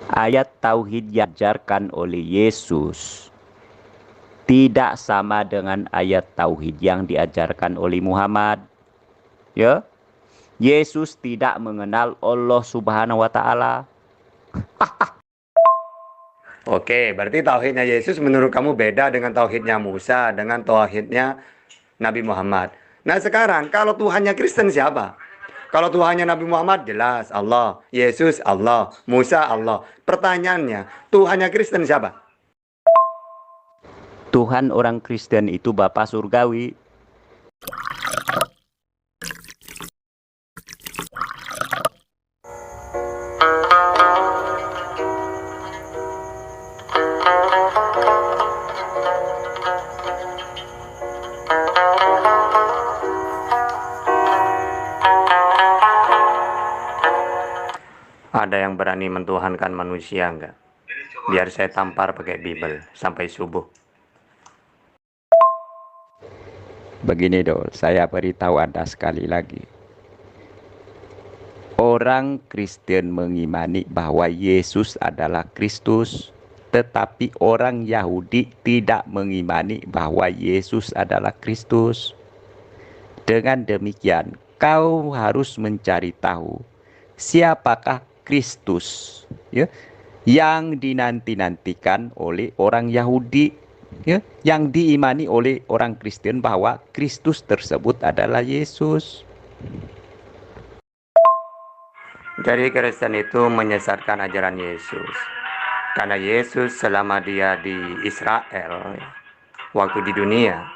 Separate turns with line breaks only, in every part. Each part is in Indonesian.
Ayat tauhid yang diajarkan oleh Yesus tidak sama dengan ayat tauhid yang diajarkan oleh Muhammad. Ya, Yesus tidak mengenal Allah Subhanahu wa taala.
Oke, berarti tauhidnya Yesus menurut kamu beda dengan tauhidnya Musa, dengan tauhidnya Nabi Muhammad. Nah sekarang, kalau Tuhannya Kristen siapa? Kalau Tuhannya Nabi Muhammad jelas Allah, Yesus Allah, Musa Allah. Pertanyaannya, Tuhannya Kristen siapa?
Tuhan orang Kristen itu Bapa surgawi.
Ada yang berani mentuhankan manusia enggak? Biar saya tampar pakai Bible sampai subuh.
Begini dong, saya beritahu Anda sekali lagi. Orang Kristen mengimani bahwa Yesus adalah Kristus, tetapi orang Yahudi tidak mengimani bahwa Yesus adalah Kristus. Dengan demikian, kau harus mencari tahu siapakah Kristus, ya, yang dinanti-nantikan oleh orang Yahudi, ya, yang diimani oleh orang Kristen bahwa Kristus tersebut adalah Yesus.
Jadi Kristen itu menyesatkan ajaran Yesus. Karena Yesus selama dia di Israel, waktu di dunia,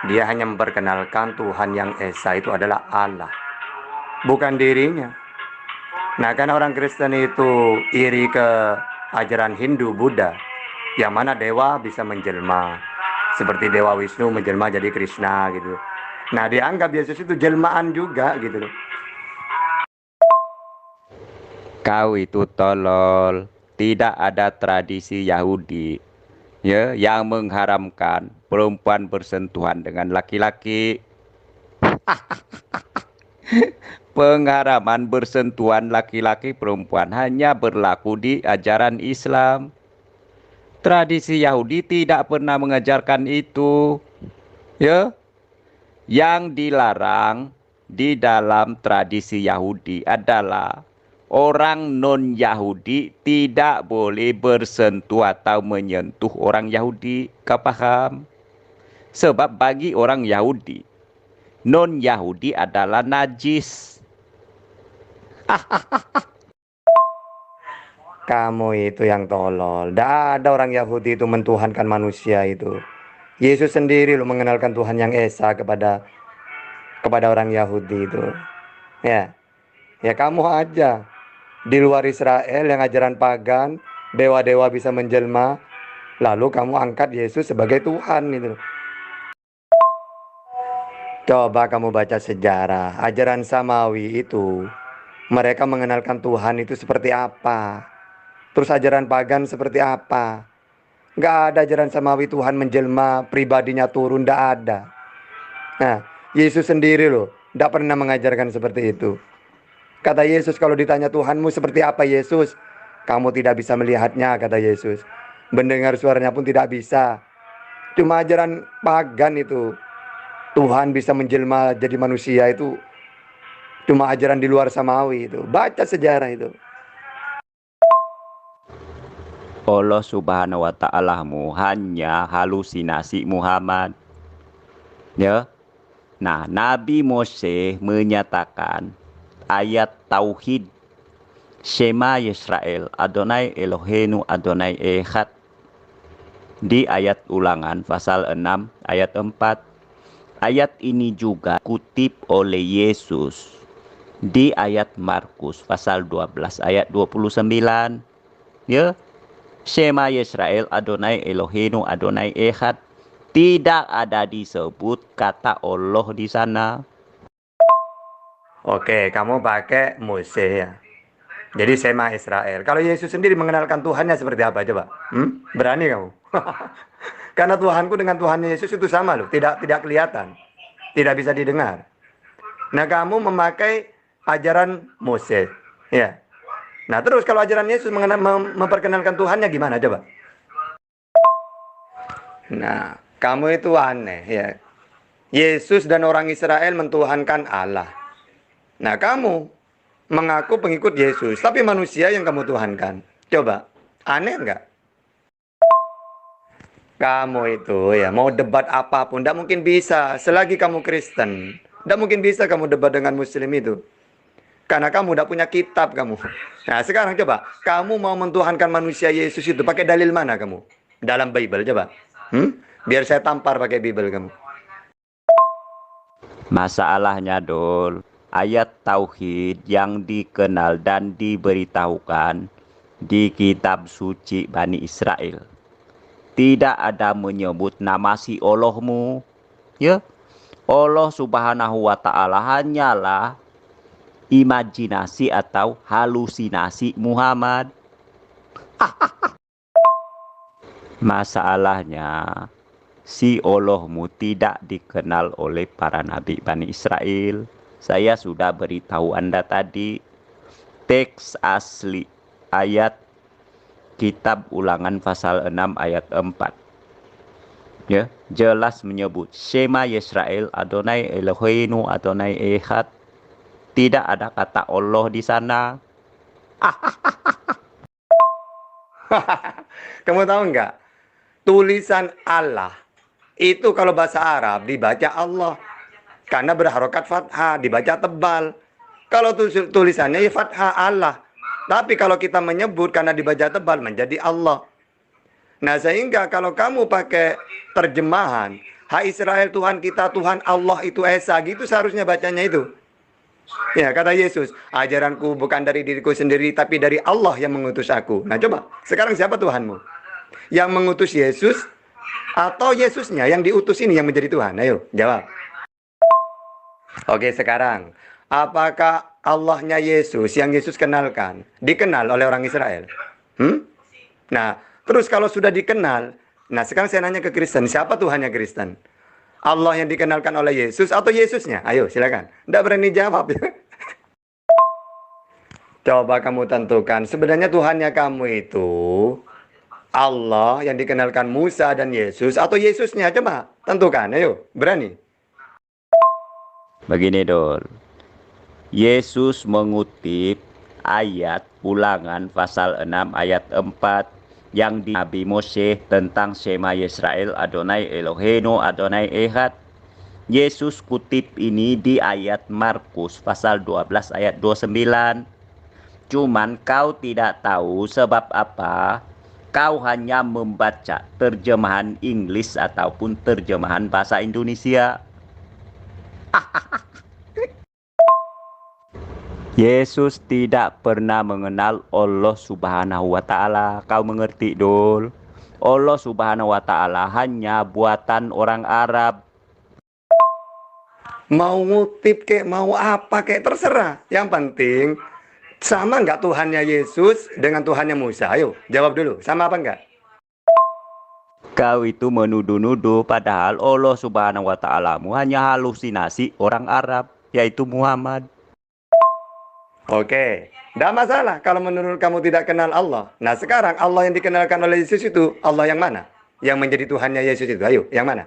dia hanya memperkenalkan Tuhan yang Esa itu adalah Allah, bukan dirinya. Nah, karena orang Kristen itu iri ke ajaran Hindu, Buddha, yang mana dewa bisa menjelma, seperti Dewa Wisnu menjelma jadi Krishna gitu. Nah, dianggap Yesus itu jelmaan juga gitu loh.
Kau itu tolol. Tidak ada tradisi Yahudi, ya, yang mengharamkan perempuan bersentuhan dengan laki-laki. Pengharaman bersentuhan laki-laki perempuan hanya berlaku di ajaran Islam. Tradisi Yahudi tidak pernah mengajarkan itu. Ya, yang dilarang di dalam tradisi Yahudi adalah orang non-Yahudi tidak boleh bersentuh atau menyentuh orang Yahudi. Kau paham? Sebab bagi orang Yahudi, non-Yahudi adalah najis.
Kamu itu yang tolol. Tidak ada orang Yahudi itu mentuhankan manusia itu. Yesus sendiri loh mengenalkan Tuhan yang Esa kepada orang Yahudi itu. Ya, ya kamu aja di luar Israel yang ajaran pagan, dewa-dewa bisa menjelma, lalu kamu angkat Yesus sebagai Tuhan itu. Coba kamu baca sejarah, ajaran Samawi itu, mereka mengenalkan Tuhan itu seperti apa. Terus ajaran pagan seperti apa. Nggak ada ajaran Samawi Tuhan menjelma, pribadinya turun, nggak ada. Nah, Yesus sendiri loh, nggak pernah mengajarkan seperti itu. Kata Yesus, kalau ditanya Tuhanmu seperti apa Yesus, kamu tidak bisa melihatnya, kata Yesus. Mendengar suaranya pun tidak bisa. Cuma ajaran pagan itu, Tuhan bisa menjelma jadi manusia itu cuma ajaran di luar Samawi itu. Baca sejarah itu.
Allah Subhanahu wa ta'alamu hanya halusinasi Muhammad. Ya. Nah, Nabi Mose menyatakan ayat tauhid Shema Yisrael Adonai Eloheinu Adonai Echad di ayat Ulangan pasal 6 ayat 4. Ayat ini juga kutip oleh Yesus di ayat Markus pasal 12 ayat 29. Ya, Shema Yisrael Adonai Eloheinu Adonai Echad. Tidak ada disebut kata Allah di sana.
Oke, kamu pakai Mose ya. Jadi Sema Israel. Kalau Yesus sendiri mengenalkan Tuhannya seperti apa coba? Berani kamu? Karena Tuhanku dengan Tuhan Yesus itu sama loh, tidak kelihatan, tidak bisa didengar. Nah, kamu memakai ajaran Mose, ya. Nah, terus kalau ajaran Yesus memperkenalkan Tuhannya gimana coba? Nah, kamu itu aneh ya. Yesus dan orang Israel mentuhankan Allah. Nah, kamu mengaku pengikut Yesus, tapi manusia yang kamu tuhankan. Coba, aneh nggak? Kamu itu ya, mau debat apapun, tidak mungkin bisa. Selagi kamu Kristen, tidak mungkin bisa kamu debat dengan Muslim itu. Karena kamu tidak punya kitab kamu. Nah, sekarang coba, kamu mau mentuhankan manusia Yesus itu, pakai dalil mana kamu? Dalam Bible, coba. Biar saya tampar pakai Bible kamu.
Masalahnya Dol, ayat tauhid yang dikenal dan diberitahukan di kitab suci Bani Israel tidak ada menyebut nama si Allahmu, ya. Allah Subhanahu wa taala hanyalah imajinasi atau halusinasi Muhammad. Masalahnya si Allahmu tidak dikenal oleh para nabi Bani Israel. Saya sudah beritahu Anda tadi, teks asli ayat kitab Ulangan pasal 6 ayat 4. Ya, jelas menyebut Shema Yisrael Adonai Eloheinu Adonai Echad. Tidak ada kata Allah di sana.
Kamu tahu nggak? Tulisan Allah itu kalau bahasa Arab dibaca Allah. Karena berharokat fathah, dibaca tebal. Kalau tulisannya ya fathah Allah. Tapi kalau kita menyebut karena dibaca tebal menjadi Allah. Nah, sehingga kalau kamu pakai terjemahan, Hai Israel Tuhan kita, Tuhan Allah itu Esa, gitu seharusnya bacanya itu. Ya, kata Yesus, ajaranku bukan dari diriku sendiri, tapi dari Allah yang mengutus aku. Nah, coba, sekarang siapa Tuhanmu? Yang mengutus Yesus, atau Yesusnya yang diutus ini yang menjadi Tuhan? Ayo, jawab. Oke, sekarang, apakah Allahnya Yesus yang Yesus kenalkan, dikenal oleh orang Israel? Nah, terus kalau sudah dikenal, nah sekarang saya nanya ke Kristen, siapa Tuhannya Kristen? Allah yang dikenalkan oleh Yesus atau Yesusnya? Ayo, silakan. Tidak berani jawab. Coba kamu tentukan, sebenarnya Tuhannya kamu itu Allah yang dikenalkan Musa dan Yesus atau Yesusnya? Coba tentukan, ayo, berani.
Begini Dol, Yesus mengutip ayat Ulangan pasal 6 ayat 4 yang di Nabi Mose tentang Shema Yisrael Adonai Eloheinu Adonai Echad. Yesus kutip ini di ayat Markus pasal 12 ayat 29. Cuman kau tidak tahu sebab apa. Kau hanya membaca terjemahan Inggris ataupun terjemahan bahasa Indonesia. Yesus tidak pernah mengenal Allah Subhanahu wa taala. Kau mengerti, Dol? Allah Subhanahu wa taala hanya buatan orang Arab.
Mau ngutip kek, mau apa kek, terserah. Yang penting, sama nggak Tuhannya Yesus dengan Tuhannya Musa? Ayo, jawab dulu. Sama apa nggak?
Kau itu menuduh-nuduh padahal Allah Subhanahu wa ta'alamu hanya halusinasi orang Arab, yaitu Muhammad.
Oke, tidak masalah kalau menurut kamu tidak kenal Allah. Nah, sekarang Allah yang dikenalkan oleh Yesus itu Allah yang mana? Yang menjadi Tuhannya Yesus itu. Ayo, yang mana?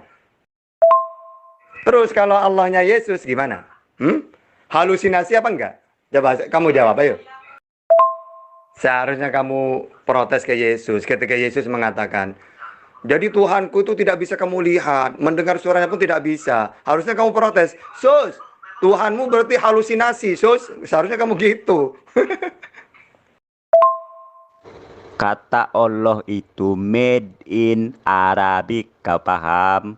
Terus kalau Allahnya Yesus gimana? Halusinasi apa enggak? Coba kamu jawab, ayo. Seharusnya kamu protes ke Yesus ketika Yesus mengatakan, jadi Tuhanku itu tidak bisa kamu lihat, mendengar suaranya pun tidak bisa. Harusnya kamu protes, Sus, Tuhanmu berarti halusinasi, Sus. Seharusnya kamu gitu.
Kata Allah itu made in Arabic, kau paham?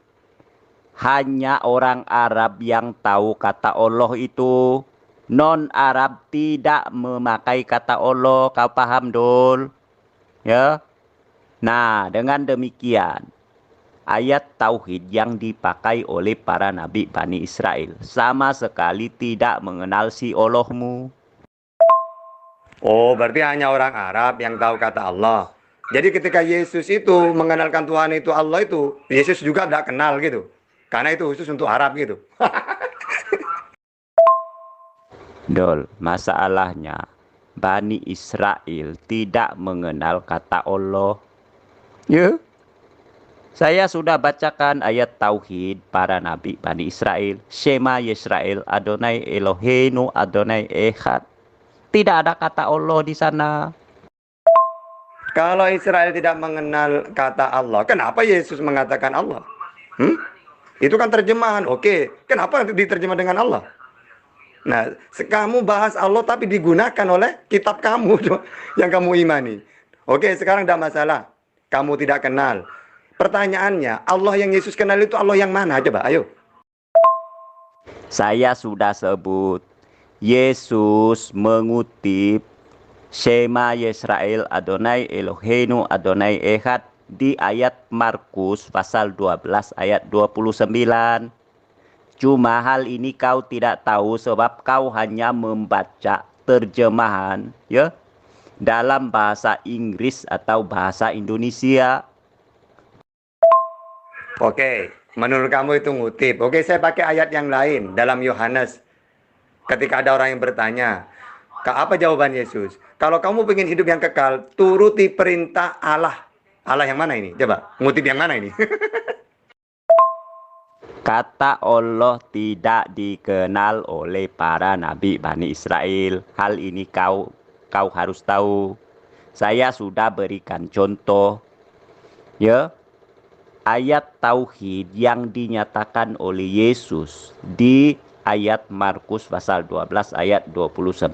Hanya orang Arab yang tahu kata Allah itu. Non-Arab tidak memakai kata Allah, kau paham, Dol? Ya. Nah, dengan demikian, ayat tauhid yang dipakai oleh para nabi Bani Israel sama sekali tidak mengenal si Allahmu.
Oh, berarti hanya orang Arab yang tahu kata Allah. Jadi ketika Yesus itu mengenalkan Tuhan itu Allah itu, Yesus juga tidak kenal gitu. Karena itu khusus untuk Arab gitu.
Dol, masalahnya Bani Israel tidak mengenal kata Allah. Ya, saya sudah bacakan ayat tauhid para nabi Bani Israel. Shema Yisrael Adonai Eloheinu Adonai Echad. Tidak ada kata Allah di sana.
Kalau Israel tidak mengenal kata Allah, kenapa Yesus mengatakan Allah? Itu kan terjemahan. Oke, kenapa diterjemah dengan Allah? Nah, kamu bahas Allah tapi digunakan oleh kitab kamu yang kamu imani. Oke, sekarang tidak masalah. Kamu tidak kenal. Pertanyaannya, Allah yang Yesus kenal itu Allah yang mana? Coba, ayo.
Saya sudah sebut. Yesus mengutip Shema Yisrael Adonai Eloheinu Adonai Echad di ayat Markus pasal 12 ayat 29. Cuma hal ini kau tidak tahu sebab kau hanya membaca terjemahan ya dalam bahasa Inggris atau bahasa Indonesia.
Oke, menurut kamu itu ngutip. Oke, saya pakai ayat yang lain dalam Yohanes. Ketika ada orang yang bertanya, apa jawaban Yesus? Kalau kamu ingin hidup yang kekal, turuti perintah Allah. Allah yang mana ini? Coba, ngutip yang mana ini?
Kata Allah tidak dikenal oleh para nabi Bani Israel. Hal ini kau harus tahu. Saya sudah berikan contoh. Ya, ayat tauhid yang dinyatakan oleh Yesus di ayat Markus pasal 12 ayat 29.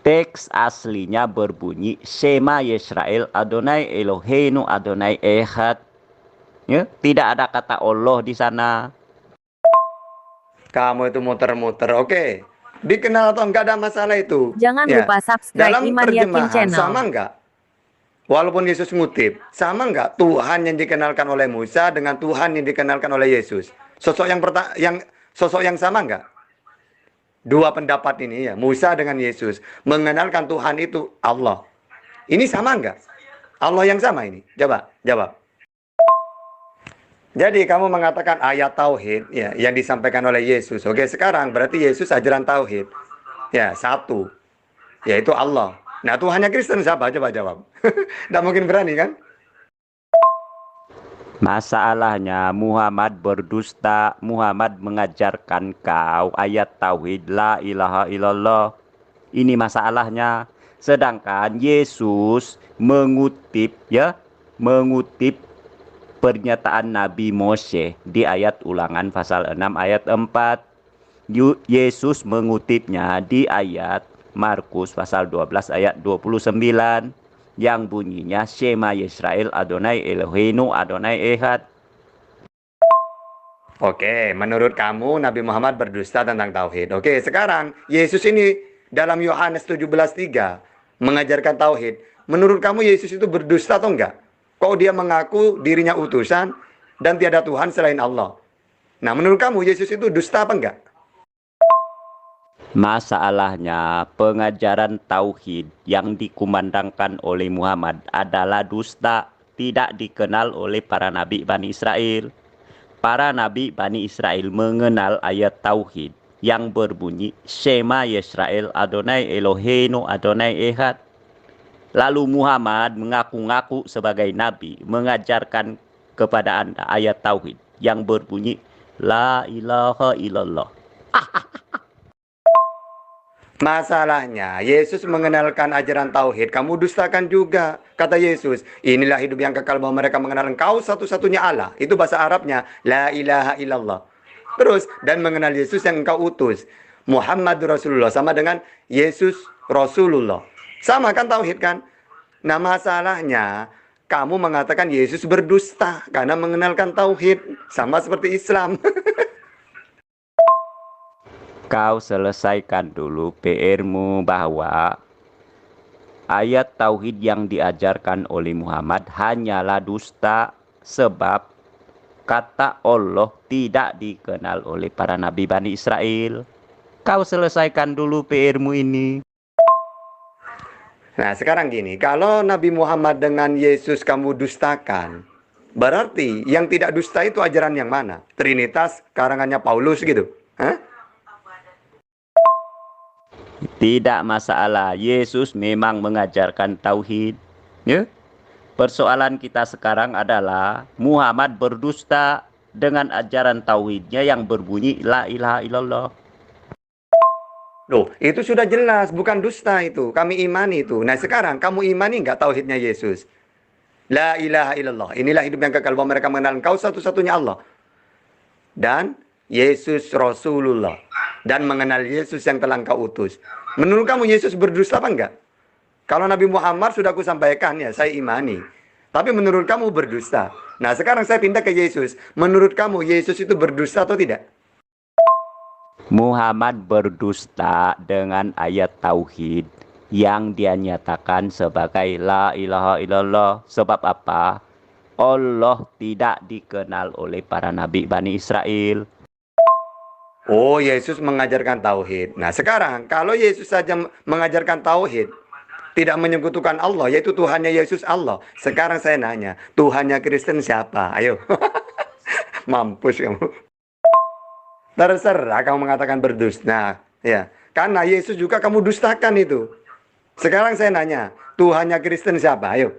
Teks aslinya berbunyi Shema Yisrael Adonai Eloheinu Adonai Echad. Ya, tidak ada kata Allah di sana.
Kamu itu muter-muter. Oke, dikenal atau enggak ada masalah itu.
Jangan lupa subscribe
Dalam
Iman Yakin
terjemahan
Channel.
sama enggak? Walaupun Yesus ngutip, sama enggak Tuhan yang dikenalkan oleh Musa dengan Tuhan yang dikenalkan oleh Yesus? Sosok yang sama enggak? Dua pendapat ini ya, Musa dengan Yesus mengenalkan Tuhan itu Allah. Ini sama enggak? Allah yang sama ini? Coba, jawab. Jadi kamu mengatakan ayat tauhid ya yang disampaikan oleh Yesus. Oke, sekarang berarti Yesus ajaran tauhid. Ya, satu. Yaitu Allah. Nah, Tuhannya Kristen siapa? Coba jawab. Tidak mungkin berani kan?
Masalahnya Muhammad berdusta. Muhammad mengajarkan kau ayat tauhid la ilaha illallah. Ini masalahnya. Sedangkan Yesus mengutip pernyataan Nabi Mose di ayat Ulangan pasal 6 ayat 4. Yesus mengutipnya di ayat Markus pasal 12 ayat 29 yang bunyinya Shema Yisrael Adonai Eloheinu Adonai Echad.
Oke, menurut kamu Nabi Muhammad berdusta tentang tauhid. Oke, sekarang Yesus ini dalam Yohanes 17:3 mengajarkan tauhid. Menurut kamu Yesus itu berdusta atau enggak? Kok dia mengaku dirinya utusan dan tiada Tuhan selain Allah? Nah, menurut kamu Yesus itu dusta apa enggak?
Masalahnya pengajaran tauhid yang dikumandangkan oleh Muhammad adalah dusta, tidak dikenal oleh para nabi Bani Israel. Para nabi Bani Israel mengenal ayat tauhid yang berbunyi Shema Yisrael Adonai Eloheinu Adonai Echad. Lalu Muhammad mengaku-ngaku sebagai nabi mengajarkan kepada Anda ayat tauhid yang berbunyi la ilaha illallah.
Masalahnya, Yesus mengenalkan ajaran tauhid, kamu dustakan juga. Kata Yesus, inilah hidup yang kekal bahwa mereka mengenal engkau satu-satunya Allah. Itu bahasa Arabnya, la ilaha illallah. Terus, dan mengenal Yesus yang engkau utus. Muhammad Rasulullah, sama dengan Yesus Rasulullah. Sama kan tauhid kan? Nah, masalahnya, kamu mengatakan Yesus berdusta karena mengenalkan tauhid. Sama seperti Islam.
Kau selesaikan dulu PR-mu bahwa ayat tauhid yang diajarkan oleh Muhammad hanyalah dusta sebab kata Allah tidak dikenal oleh para nabi Bani Israel. Kau selesaikan dulu PR-mu ini.
Nah, sekarang gini, kalau Nabi Muhammad dengan Yesus kamu dustakan, berarti yang tidak dusta itu ajaran yang mana? Trinitas, karangannya Paulus gitu. Hah?
Tidak masalah. Yesus memang mengajarkan tauhid. Ya. Persoalan kita sekarang adalah Muhammad berdusta dengan ajaran tauhidnya yang berbunyi la ilaha illallah.
Loh, itu sudah jelas, bukan dusta itu. Kami imani itu. Nah, sekarang kamu imani nggak tauhidnya Yesus? La ilaha illallah. Inilah hidup yang kekal, bahwa mereka mengenal Engkau satu-satunya Allah. Dan Yesus Rasulullah. Dan mengenal Yesus yang telah Engkau utus. Menurut kamu Yesus berdusta apa enggak? Kalau Nabi Muhammad sudah aku sampaikan ya, saya imani. Tapi menurut kamu berdusta. Nah, sekarang saya pindah ke Yesus. Menurut kamu Yesus itu berdusta atau tidak?
Muhammad berdusta dengan ayat tauhid yang dia nyatakan sebagai la ilaha illallah. Sebab apa? Allah tidak dikenal oleh para nabi Bani Israel.
Oh, Yesus mengajarkan tauhid. Nah, sekarang kalau Yesus saja mengajarkan tauhid, tidak menyekutukan Allah, yaitu Tuhannya Yesus Allah. Sekarang saya nanya, Tuhannya Kristen siapa? Ayo. Mampus kamu. Terserah kamu mengatakan berdusta. Ya, karena Yesus juga kamu dustakan itu. Sekarang saya nanya, Tuhannya Kristen siapa? Ayo.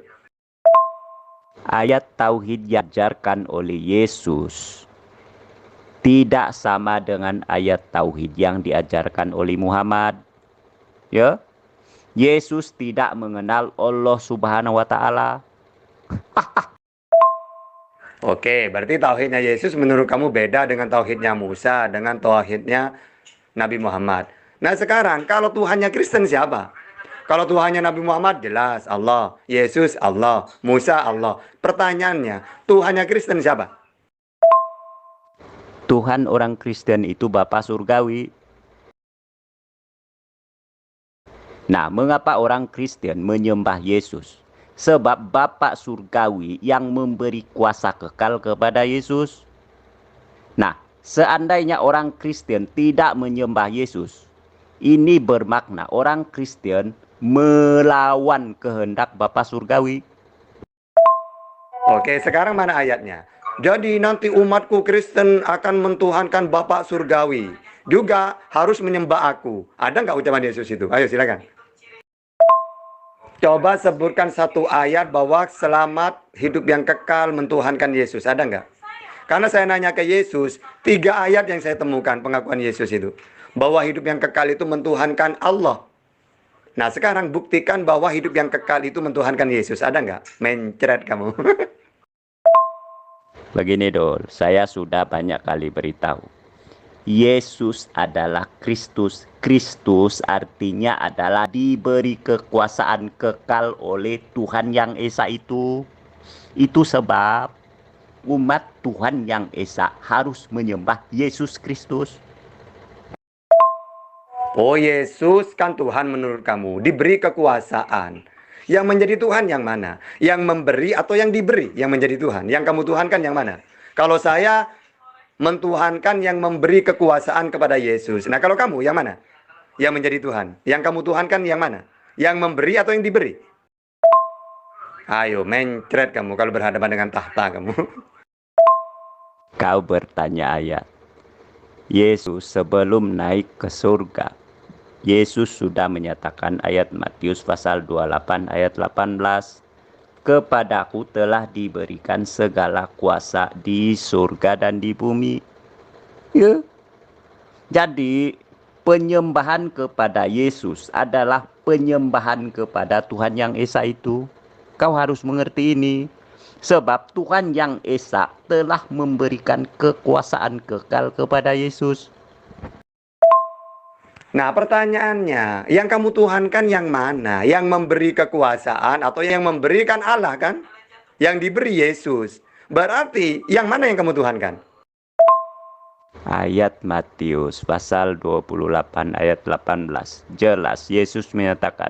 Ayat tauhid yang diajarkan oleh Yesus tidak sama dengan ayat tauhid yang diajarkan oleh Muhammad. Ya. Yesus tidak mengenal Allah Subhanahu wa taala.
Oke, berarti tauhidnya Yesus menurut kamu beda dengan tauhidnya Musa, dengan tauhidnya Nabi Muhammad. Nah, sekarang kalau Tuhannya Kristen siapa? Kalau Tuhannya Nabi Muhammad jelas Allah, Yesus Allah, Musa Allah. Pertanyaannya, Tuhannya Kristen siapa?
Tuhan orang Kristen itu Bapa Surgawi. Nah, mengapa orang Kristen menyembah Yesus? Sebab Bapa Surgawi yang memberi kuasa kekal kepada Yesus. Nah, seandainya orang Kristen tidak menyembah Yesus, ini bermakna orang Kristen melawan kehendak Bapa Surgawi.
Oke, sekarang mana ayatnya? Jadi nanti umatku Kristen akan mentuhankan Bapa Surgawi. Juga harus menyembah aku. Ada nggak ucapan Yesus itu? Ayo silakan. Coba sebutkan satu ayat bahwa selamat hidup yang kekal mentuhankan Yesus. Ada nggak? Karena saya nanya ke Yesus, 3 ayat yang saya temukan pengakuan Yesus itu. Bahwa hidup yang kekal itu mentuhankan Allah. Nah, sekarang buktikan bahwa hidup yang kekal itu mentuhankan Yesus. Ada nggak? Mencret kamu.
Begini Dol, saya sudah banyak kali beritahu. Yesus adalah Kristus. Kristus artinya adalah diberi kekuasaan kekal oleh Tuhan yang Esa itu. Itu sebab umat Tuhan yang Esa harus menyembah Yesus Kristus.
Oh, Yesus kan Tuhan menurut kamu. Diberi kekuasaan. Yang menjadi Tuhan yang mana? Yang memberi atau yang diberi yang menjadi Tuhan? Yang kamu tuhankan yang mana? Kalau saya mentuhankan yang memberi kekuasaan kepada Yesus. Nah, kalau kamu yang mana? Yang menjadi Tuhan. Yang kamu tuhankan yang mana? Yang memberi atau yang diberi? Ayo, mencret kamu kalau berhadapan dengan tahta kamu.
Kau bertanya ayat. Yesus sebelum naik ke surga, Yesus sudah menyatakan ayat Matius pasal 28 ayat 18. Kepadaku telah diberikan segala kuasa di surga dan di bumi. Ya. Jadi penyembahan kepada Yesus adalah penyembahan kepada Tuhan yang Esa itu. Kau harus mengerti ini. Sebab Tuhan yang Esa telah memberikan kekuasaan kekal kepada Yesus.
Nah, pertanyaannya, yang kamu tuhankan yang mana? Yang memberi kekuasaan atau yang memberikan Allah kan? Yang diberi Yesus. Berarti yang mana yang kamu tuhankan?
Ayat Matius pasal 28 ayat 18. Jelas Yesus menyatakan,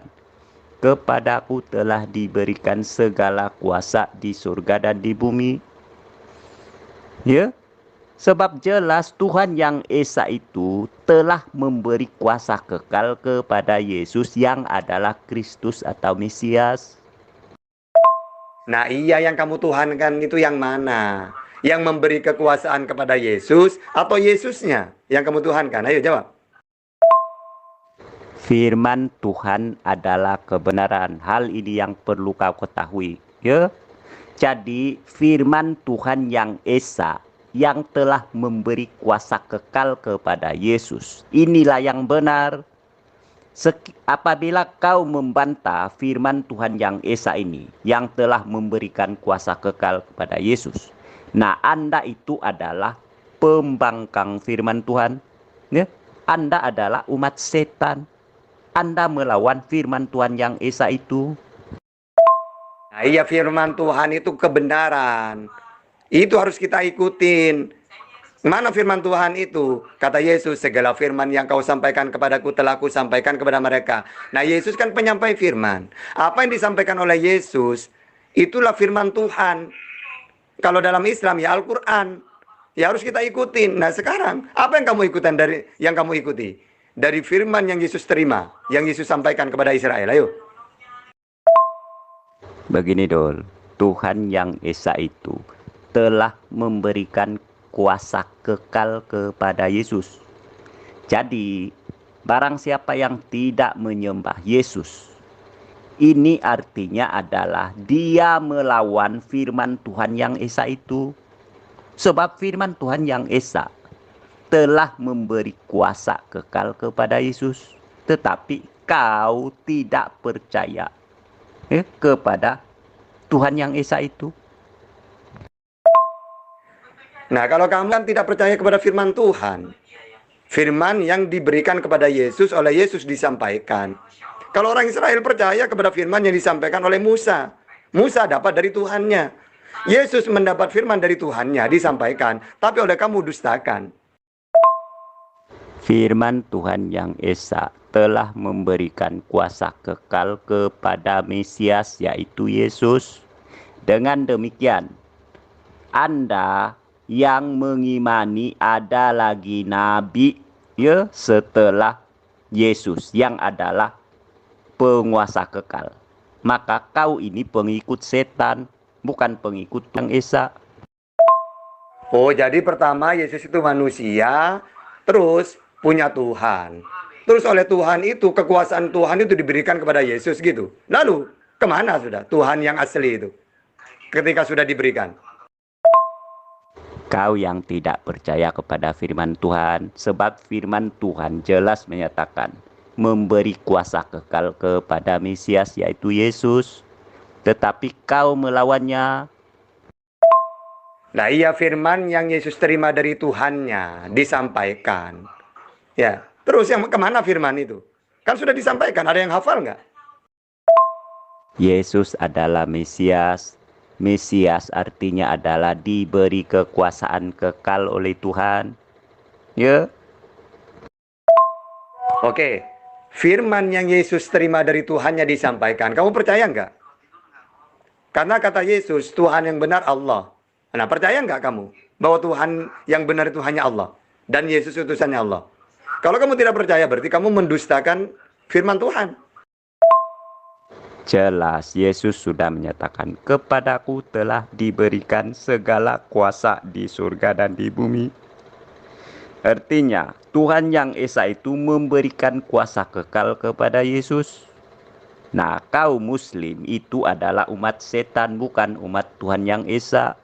kepadaku telah diberikan segala kuasa di surga dan di bumi. Ya, sebab jelas Tuhan yang Esa itu telah memberi kuasa kekal kepada Yesus yang adalah Kristus atau Mesias.
Nah, iya, yang kamu tuhankan itu yang mana? Yang memberi kekuasaan kepada Yesus atau Yesusnya yang kamu tuhankan? Ayo jawab.
Firman Tuhan adalah kebenaran. Hal ini yang perlu kau ketahui. Ya. Jadi firman Tuhan yang esa, yang telah memberi kuasa kekal kepada Yesus. Inilah yang benar. Apabila kau membantah firman Tuhan yang esa ini, yang telah memberikan kuasa kekal kepada Yesus, nah Anda itu adalah pembangkang firman Tuhan. Ya? Anda adalah umat setan. Anda melawan firman Tuhan yang esa itu.
Nah, iya, firman Tuhan itu kebenaran. Itu harus kita ikutin. Mana firman Tuhan itu? Kata Yesus, segala firman yang kau sampaikan kepadaku telah ku sampaikan kepada mereka. Nah, Yesus kan penyampai firman. Apa yang disampaikan oleh Yesus, itulah firman Tuhan. Kalau dalam Islam ya Al-Quran. Ya harus kita ikutin. Nah, sekarang apa yang kamu ikuti? Dari firman yang Yesus terima, yang Yesus sampaikan kepada Israel. Ayo.
Begini Dol, Tuhan yang esa itu telah memberikan kuasa kekal kepada Yesus. Jadi, barang siapa yang tidak menyembah Yesus, ini artinya adalah dia melawan firman Tuhan yang esa itu. Sebab firman Tuhan yang esa telah memberi kuasa kekal kepada Yesus. Tetapi kau tidak percaya kepada Tuhan yang esa itu.
Nah, kalau kamu kan tidak percaya kepada firman Tuhan, firman yang diberikan kepada Yesus oleh Yesus disampaikan. Kalau orang Israel percaya kepada firman yang disampaikan oleh Musa, Musa dapat dari Tuhannya. Yesus mendapat firman dari Tuhannya disampaikan, tapi oleh kamu dustakan.
Firman Tuhan yang esa telah memberikan kuasa kekal kepada Mesias, yaitu Yesus. Dengan demikian, Anda yang mengimani ada lagi nabi ya setelah Yesus yang adalah penguasa kekal, maka kau ini pengikut setan, bukan pengikut yang esa.
Oh, jadi pertama Yesus itu manusia, terus punya Tuhan. Terus oleh Tuhan itu, kekuasaan Tuhan itu diberikan kepada Yesus gitu. Lalu, kemana sudah Tuhan yang asli itu? Ketika sudah diberikan.
Kau yang tidak percaya kepada firman Tuhan, sebab firman Tuhan jelas menyatakan memberi kuasa kekal kepada Mesias, yaitu Yesus. Tetapi kau melawannya.
Nah, iya, firman yang Yesus terima dari Tuhannya disampaikan. Ya, terus yang kemana firman itu? Kan sudah disampaikan, ada yang hafal nggak?
Yesus adalah Mesias. Mesias artinya adalah diberi kekuasaan kekal oleh Tuhan. Ya.
Oke, firman yang Yesus terima dari Tuhannya disampaikan. Kamu percaya nggak? Karena kata Yesus, Tuhan yang benar Allah. Nah, percaya nggak kamu bahwa Tuhan yang benar itu hanya Allah dan Yesus utusannya Allah? Kalau kamu tidak percaya, berarti kamu mendustakan firman Tuhan.
Jelas Yesus sudah menyatakan, kepadaku telah diberikan segala kuasa di surga dan di bumi. Artinya Tuhan yang esa itu memberikan kuasa kekal kepada Yesus. Nah, kaum muslim itu adalah umat setan, bukan umat Tuhan yang esa.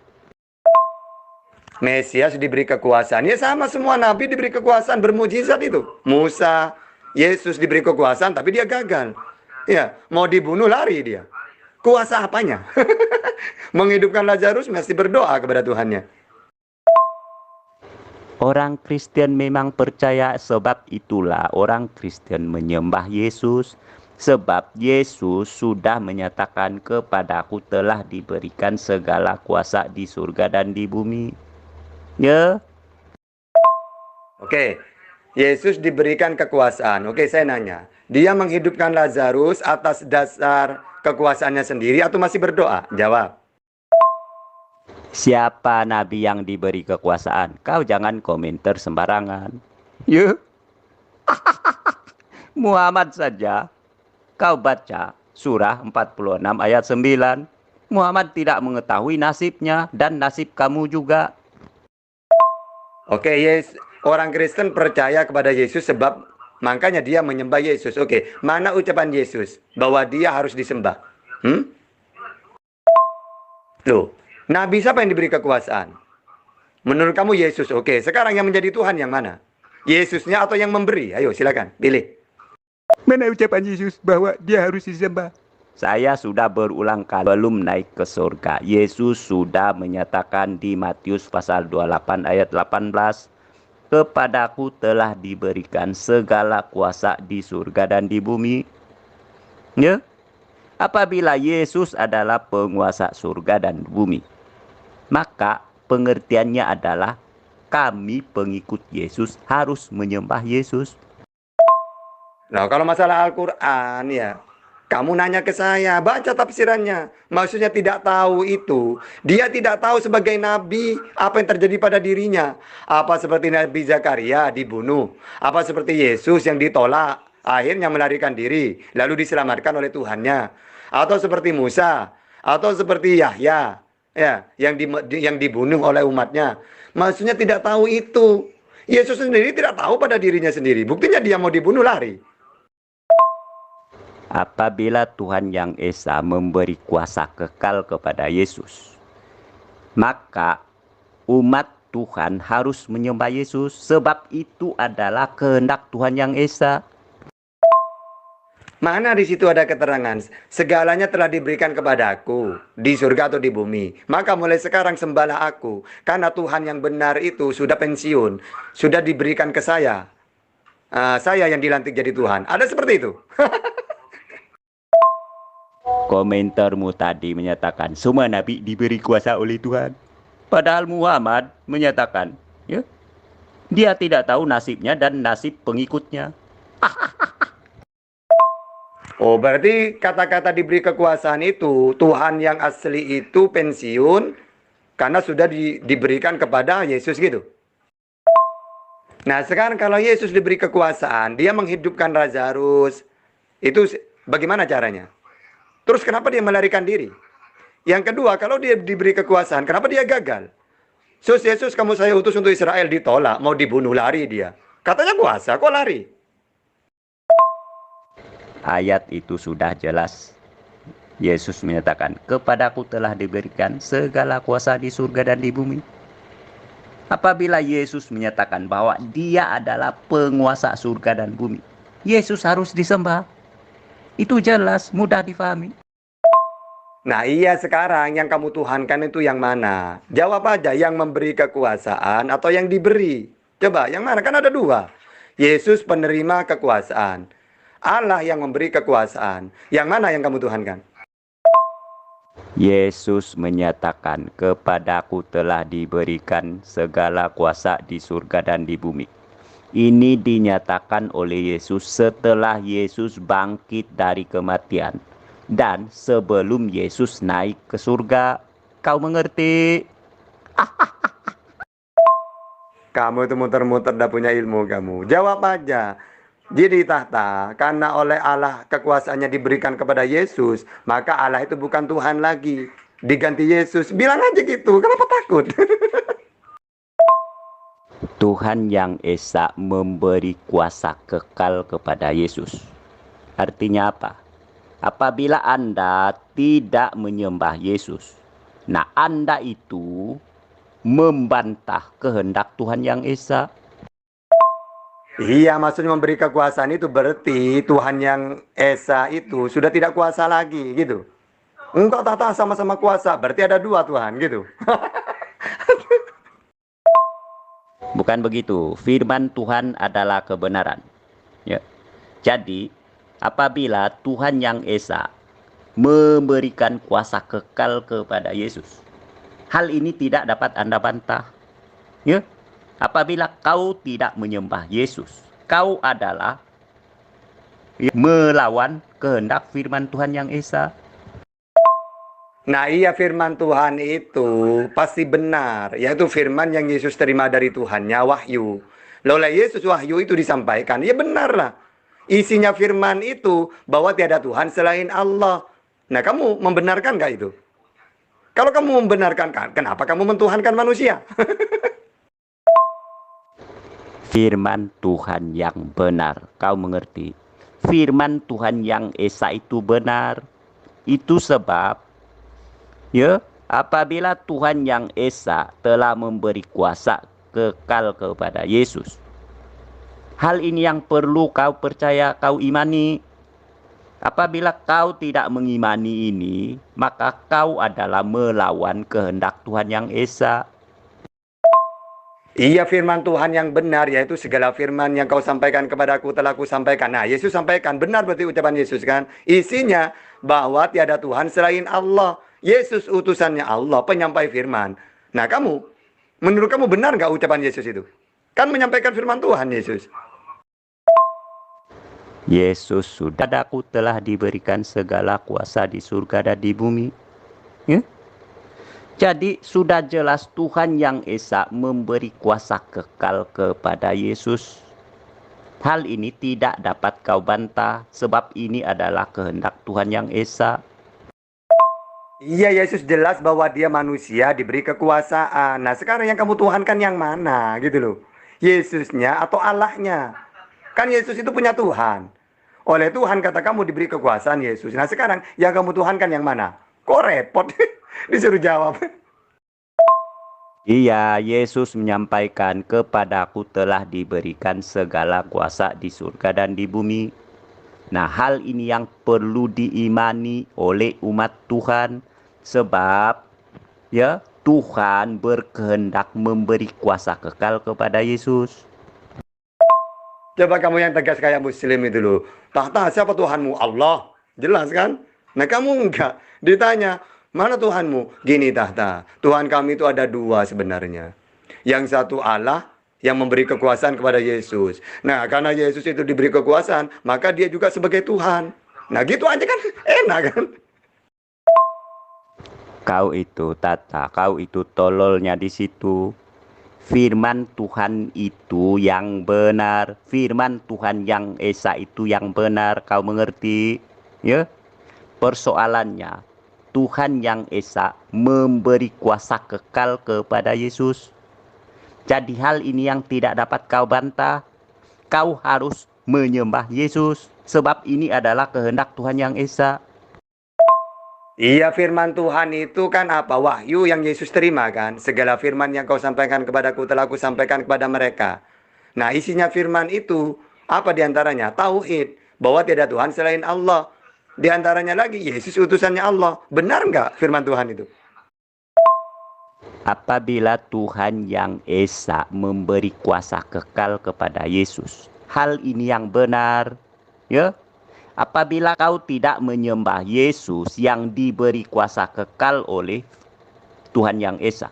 Mesias diberi kekuasaan. Ya sama, semua nabi diberi kekuasaan, bermujizat itu. Musa, Yesus diberi kekuasaan tapi dia gagal. Ya, mau dibunuh lari dia. Kuasa apanya? Menghidupkan Lazarus mesti berdoa kepada Tuhannya.
Orang Kristen memang percaya, sebab itulah orang Kristen menyembah Yesus. Sebab Yesus sudah menyatakan, kepadaku telah diberikan segala kuasa di surga dan di bumi. Ya.
Oke, Yesus diberikan kekuasaan. Oke, saya nanya, dia menghidupkan Lazarus atas dasar kekuasaannya sendiri atau masih berdoa? Jawab.
Siapa nabi yang diberi kekuasaan? Kau jangan komentar sembarangan. Ya. Muhammad saja. Kau baca surah 46 ayat 9. Muhammad tidak mengetahui nasibnya dan nasib kamu juga.
Oke, orang Kristen percaya kepada Yesus sebab Makanya dia menyembah Yesus. Oke, mana ucapan Yesus bahwa dia harus disembah? Loh, nabi siapa yang diberi kekuasaan? Menurut kamu Yesus. Oke, sekarang yang menjadi Tuhan yang mana? Yesusnya atau yang memberi? Ayo silakan, pilih.
Mana ucapan Yesus bahwa dia harus disembah?
Saya sudah berulang kali belum naik ke surga. Yesus sudah menyatakan di Matius pasal 28 ayat 18, kepadaku telah diberikan segala kuasa di surga dan di bumi. Ya, apabila Yesus adalah penguasa surga dan bumi, maka pengertiannya adalah kami pengikut Yesus harus menyembah Yesus.
Nah, kalau masalah Al-Quran ya, kamu nanya ke saya, baca tafsirannya. Maksudnya tidak tahu itu. Dia tidak tahu sebagai nabi apa yang terjadi pada dirinya. Apa seperti Nabi Zakaria dibunuh. Apa seperti Yesus yang ditolak, akhirnya melarikan diri, lalu diselamatkan oleh Tuhannya. Atau seperti Musa, atau seperti Yahya, ya, yang dibunuh oleh umatnya. Maksudnya tidak tahu itu. Yesus sendiri tidak tahu pada dirinya sendiri. Buktinya dia mau dibunuh lari.
Apabila Tuhan Yang Esa memberi kuasa kekal kepada Yesus, maka umat Tuhan harus menyembah Yesus, sebab itu adalah kehendak Tuhan Yang Esa.
Mana di situ ada keterangan, segalanya telah diberikan kepadaku di surga atau di bumi. Maka mulai sekarang sembahlah aku, karena Tuhan yang benar itu sudah pensiun, sudah diberikan ke saya. Saya yang dilantik jadi Tuhan. Ada seperti itu.
Komentarmu tadi menyatakan semua nabi diberi kuasa oleh Tuhan. Padahal Muhammad menyatakan, ya, dia tidak tahu nasibnya dan nasib pengikutnya.
Oh, berarti kata-kata diberi kekuasaan itu, Tuhan yang asli itu pensiun karena sudah diberikan kepada Yesus gitu. Nah, sekarang kalau Yesus diberi kekuasaan, dia menghidupkan Lazarus. Itu bagaimana caranya? Terus kenapa dia melarikan diri? Yang kedua, kalau dia diberi kekuasaan, kenapa dia gagal? Yesus, kamu saya utus untuk Israel, ditolak, mau dibunuh, lari dia. Katanya kuasa, kok lari?
Ayat itu sudah jelas. Yesus menyatakan, kepadaku telah diberikan segala kuasa di surga dan di bumi. Apabila Yesus menyatakan bahwa dia adalah penguasa surga dan bumi, Yesus harus disembah. Itu jelas, mudah difahami.
Nah iya, sekarang yang kamu tuhankan itu yang mana? Jawab aja, yang memberi kekuasaan atau yang diberi. Coba, yang mana? Kan ada dua. Yesus penerima kekuasaan. Allah yang memberi kekuasaan. Yang mana yang kamu tuhankan?
Yesus menyatakan, kepadaku telah diberikan segala kuasa di surga dan di bumi. Ini dinyatakan oleh Yesus setelah Yesus bangkit dari kematian dan sebelum Yesus naik ke surga. Kau mengerti?
Kamu itu muter-muter, dah punya ilmu kamu. Jawab aja. Dia di tahta, karena oleh Allah kekuasaannya diberikan kepada Yesus, maka Allah itu bukan Tuhan lagi. Diganti Yesus. Bilang aja gitu, kenapa takut?
Tuhan Yang Esa memberi kuasa kekal kepada Yesus. Artinya apa? Apabila Anda tidak menyembah Yesus, nah Anda itu membantah kehendak Tuhan Yang Esa.
Iya, maksudnya memberi kekuasaan itu berarti Tuhan yang Esa itu sudah tidak kuasa lagi gitu. Engkau tata sama-sama kuasa, berarti ada dua Tuhan gitu.
Bukan begitu. Firman Tuhan adalah kebenaran. Ya. Jadi, apabila Tuhan Yang Esa memberikan kuasa kekal kepada Yesus, hal ini tidak dapat Anda bantah. Ya. Apabila kau tidak menyembah Yesus, kau adalah melawan kehendak firman Tuhan Yang Esa.
Nah iya, firman Tuhan itu pasti benar, yaitu firman yang Yesus terima dari Tuhannya, wahyu. Oleh Yesus wahyu itu disampaikan, ya benar lah. Isinya firman itu bahwa tiada Tuhan selain Allah. Nah kamu membenarkan gak itu? Kalau kamu membenarkan, kenapa kamu mentuhankan manusia?
Firman Tuhan yang benar. Kau mengerti? Firman Tuhan yang esa itu benar. Itu sebab, ya, apabila Tuhan yang esa telah memberi kuasa kekal kepada Yesus. Hal ini yang perlu kau percaya, kau imani. Apabila kau tidak mengimani ini, maka kau adalah melawan kehendak Tuhan yang esa.
Iya, firman Tuhan yang benar, yaitu segala firman yang kau sampaikan kepadaku telah kusampaikan. Nah, Yesus sampaikan, benar berarti ucapan Yesus kan? Isinya bahwa tiada Tuhan selain Allah. Yesus utusannya Allah, penyampai firman. Nah, menurut kamu benar nggak ucapan Yesus itu? Kan menyampaikan firman Tuhan Yesus.
Yesus sudah, aku telah diberikan segala kuasa di surga dan di bumi. Ya? Jadi sudah jelas Tuhan yang esa memberi kuasa kekal kepada Yesus. Hal ini tidak dapat kau bantah, sebab ini adalah kehendak Tuhan yang esa.
Iya, Yesus jelas bahwa dia manusia diberi kekuasaan. Nah, sekarang yang kamu tuhankan yang mana gitu loh? Yesusnya atau Allahnya? Kan Yesus itu punya Tuhan. Oleh Tuhan kata kamu diberi kekuasaan Yesus. Nah, sekarang yang kamu tuhankan yang mana? Kok repot? Disuruh jawab.
Iya, Yesus menyampaikan, kepadaku telah diberikan segala kuasa di surga dan di bumi. Nah, hal ini yang perlu diimani oleh umat Tuhan. Sebab, ya, Tuhan berkehendak memberi kuasa kekal kepada Yesus.
Coba kamu yang tegas kayak Muslim itu loh. Tahta, siapa Tuhanmu? Allah. Jelas kan? Nah, kamu enggak. Ditanya, mana Tuhanmu? Gini Tahta, Tuhan kami itu ada dua sebenarnya. Yang satu Allah yang memberi kekuasaan kepada Yesus. Nah, karena Yesus itu diberi kekuasaan, maka dia juga sebagai Tuhan. Nah, gitu aja kan enak kan?
Kau itu Tata, kau itu tololnya di situ. Firman Tuhan itu yang benar, firman Tuhan yang esa itu yang benar, kau mengerti? Ya? Persoalannya, Tuhan yang esa memberi kuasa kekal kepada Yesus. Jadi hal ini yang tidak dapat kau bantah. Kau harus menyembah Yesus, sebab ini adalah kehendak Tuhan yang esa.
Iya, firman Tuhan itu kan apa? Wahyu yang Yesus terima kan? Segala firman yang kau sampaikan kepadaku telah kusampaikan kepada mereka. Nah, isinya firman itu apa diantaranya? Tauhid, bahwa tiada Tuhan selain Allah. Di antaranya lagi Yesus utusannya Allah. Benar nggak firman Tuhan itu?
Apabila Tuhan yang esa memberi kuasa kekal kepada Yesus, hal ini yang benar, ya. Apabila kau tidak menyembah Yesus yang diberi kuasa kekal oleh Tuhan yang esa,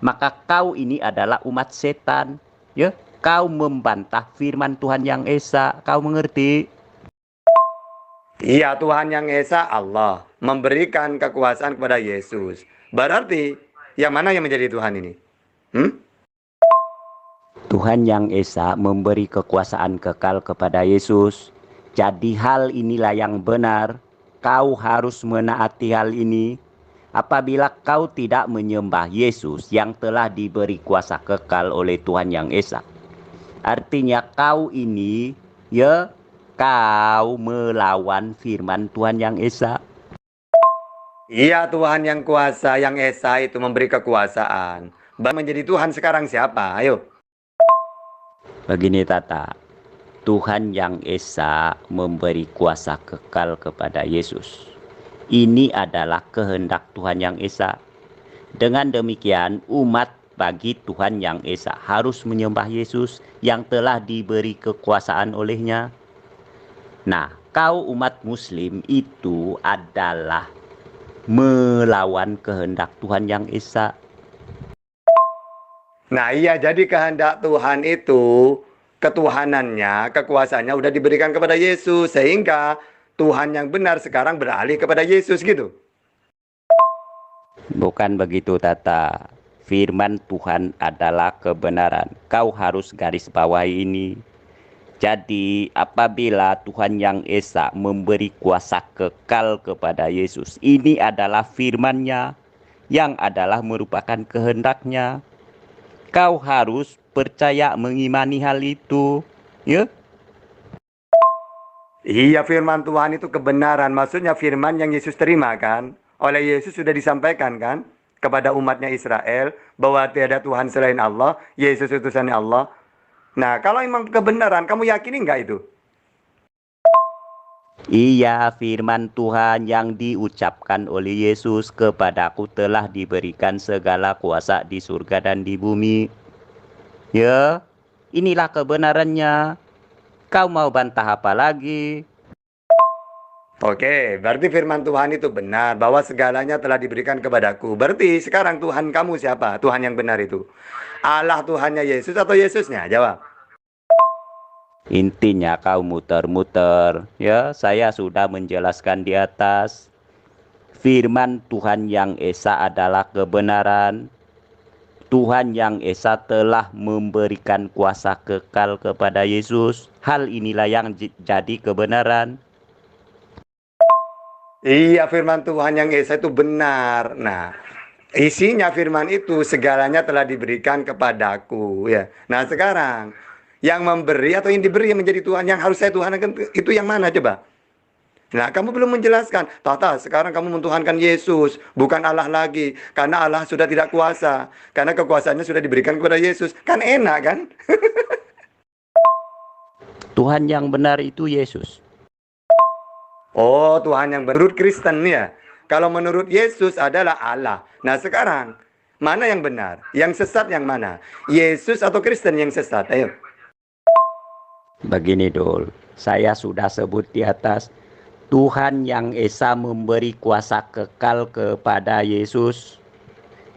maka kau ini adalah umat setan, ya. Kau membantah firman Tuhan yang esa, kau mengerti?
Iya, Tuhan yang esa Allah memberikan kekuasaan kepada Yesus. Berarti yang mana yang menjadi Tuhan ini?
Tuhan yang esa memberi kekuasaan kekal kepada Yesus. Jadi hal inilah yang benar. Kau harus menaati hal ini. Apabila kau tidak menyembah Yesus yang telah diberi kuasa kekal oleh Tuhan yang esa, artinya kau ini, ya, kau melawan firman Tuhan yang esa.
Iya, Tuhan yang kuasa, yang esa itu memberi kekuasaan. Menjadi Tuhan sekarang siapa? Ayo.
Begini Tata, Tuhan yang esa memberi kuasa kekal kepada Yesus. Ini adalah kehendak Tuhan yang esa. Dengan demikian, umat bagi Tuhan yang esa harus menyembah Yesus yang telah diberi kekuasaan olehnya. Nah, kau umat Muslim itu adalah melawan kehendak Tuhan yang esa.
Nah, iya, jadi kehendak Tuhan itu, ketuhanannya, kekuasaannya udah diberikan kepada Yesus. Sehingga Tuhan yang benar sekarang beralih kepada Yesus gitu.
Bukan begitu Tata. Firman Tuhan adalah kebenaran. Kau harus garis bawahi ini. Jadi apabila Tuhan yang esa memberi kuasa kekal kepada Yesus, ini adalah firman-Nya yang adalah merupakan kehendaknya. Kau harus percaya mengimani hal itu. Ya,
Iya, firman Tuhan itu kebenaran. Maksudnya firman yang Yesus terima kan. Oleh Yesus sudah disampaikan kan kepada umatnya Israel bahwa tiada Tuhan selain Allah, Yesus utusannya Allah. Nah, kalau memang kebenaran, kamu yakini nggak itu?
iya, firman Tuhan yang diucapkan oleh Yesus, kepadaku telah diberikan segala kuasa di surga dan di bumi. Ya, inilah kebenarannya. Kau mau bantah apa lagi?
Oke, berarti firman Tuhan itu benar bahwa segalanya telah diberikan kepadaku. Berarti sekarang Tuhan kamu siapa? Tuhan yang benar itu. Allah Tuhannya Yesus atau Yesusnya? Jawab.
Intinya kau muter-muter. Ya, saya sudah menjelaskan di atas. Firman Tuhan yang esa adalah kebenaran. Tuhan yang esa telah memberikan kuasa kekal kepada Yesus. Hal inilah yang jadi kebenaran.
Iya, firman Tuhan yang esa itu benar. Nah, isinya firman itu segalanya telah diberikan kepadaku ya. Nah, sekarang yang memberi atau yang diberi yang menjadi Tuhan yang harus saya tuhankan itu yang mana coba? Nah, kamu belum menjelaskan. Tata, sekarang kamu mentuhankan Yesus, bukan Allah lagi. Karena Allah sudah tidak kuasa. Karena kekuasaannya sudah diberikan kepada Yesus. Kan enak kan?
Tuhan yang benar itu Yesus.
Oh, Tuhan yang menurut Kristen ya. Kalau menurut Yesus adalah Allah. Nah, sekarang mana yang benar? Yang sesat yang mana? Yesus atau Kristen yang sesat? Ayo.
Begini Dul, saya sudah sebut di atas. Tuhan yang esa memberi kuasa kekal kepada Yesus.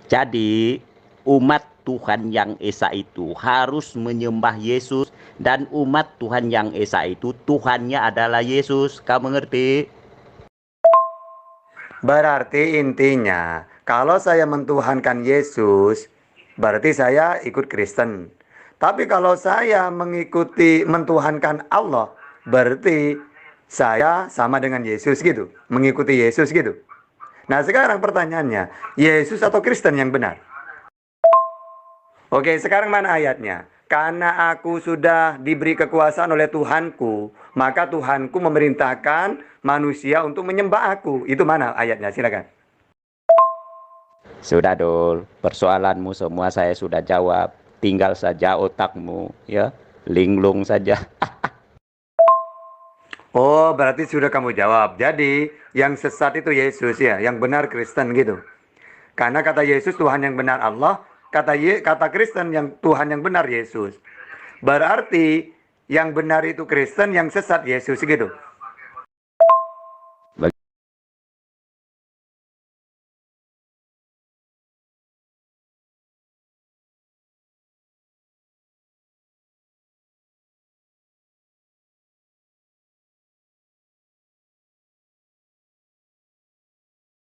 Jadi umat Tuhan yang esa itu harus menyembah Yesus. Dan umat Tuhan yang esa itu Tuhannya adalah Yesus. Kamu mengerti?
Berarti intinya, kalau saya mentuhankan Yesus, berarti saya ikut Kristen. Tapi kalau saya mengikuti mentuhankan Allah, berarti saya sama dengan Yesus gitu, mengikuti Yesus gitu. Nah, sekarang pertanyaannya, Yesus atau Kristen yang benar? Oke, sekarang mana ayatnya? Karena aku sudah diberi kekuasaan oleh Tuhanku, maka Tuhanku memerintahkan manusia untuk menyembah aku. Itu mana ayatnya? Silakan.
Sudah Dul, persoalanmu semua saya sudah jawab. Tinggal saja otakmu, ya, linglung saja.
Oh, berarti sudah kamu jawab. Jadi, yang sesat itu Yesus ya, yang benar Kristen gitu. Karena kata Yesus Tuhan yang benar Allah, kata Kristen yang Tuhan yang benar Yesus. Berarti yang benar itu Kristen, yang sesat Yesus gitu.